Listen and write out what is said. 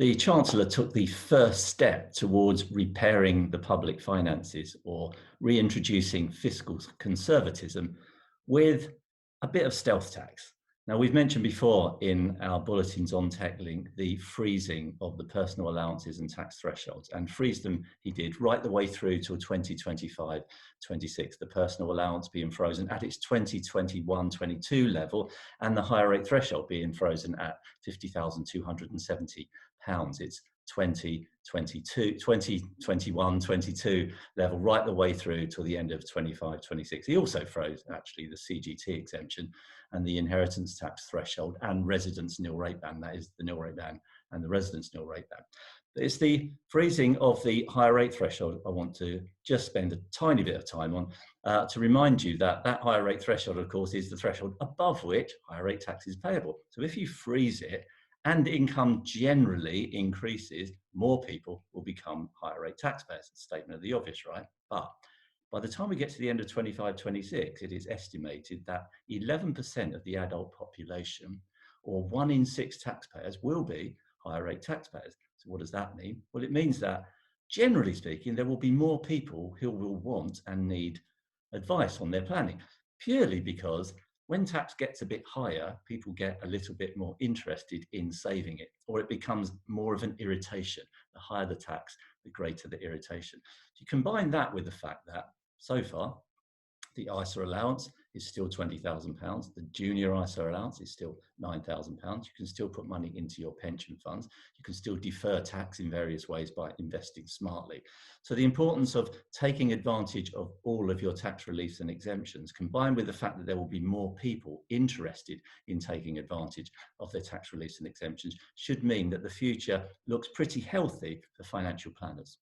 The Chancellor took the first step towards repairing the public finances or reintroducing fiscal conservatism with a bit of stealth tax. Now, we've mentioned before in our bulletins on Techlink the freezing of the personal allowances and tax thresholds, and freeze them he did right the way through till 2025-26, the personal allowance being frozen at its 2021-22 level and the higher rate threshold being frozen at £50,270. It's 2021-22 level right the way through till the end of 25-26. He also froze actually the CGT exemption and the inheritance tax threshold and residence nil rate ban. That is the nil rate ban and the residence nil rate ban. It's the freezing of the higher rate threshold I want to just spend a tiny bit of time on to remind you that that higher rate threshold, of course, is the threshold above which higher rate tax is payable. So if you freeze it and income generally increases, more people will become higher rate taxpayers. It's a statement of the obvious, right? But by the time we get to the end of 25-26, it is estimated that 11% of the adult population, or 1 in 6 taxpayers, will be higher rate taxpayers. So what does that mean? Well, it means that, generally speaking, there will be more people who will want and need advice on their planning, purely because when tax gets a bit higher, people get a little bit more interested in saving it, or it becomes more of an irritation. The higher the tax, the greater the irritation. You combine that with the fact that so far, the ISA allowance is still £20,000. The junior ISA allowance is still £9,000. You can still put money into your pension funds. You can still defer tax in various ways by investing smartly. So the importance of taking advantage of all of your tax reliefs and exemptions, combined with the fact that there will be more people interested in taking advantage of their tax reliefs and exemptions, should mean that the future looks pretty healthy for financial planners.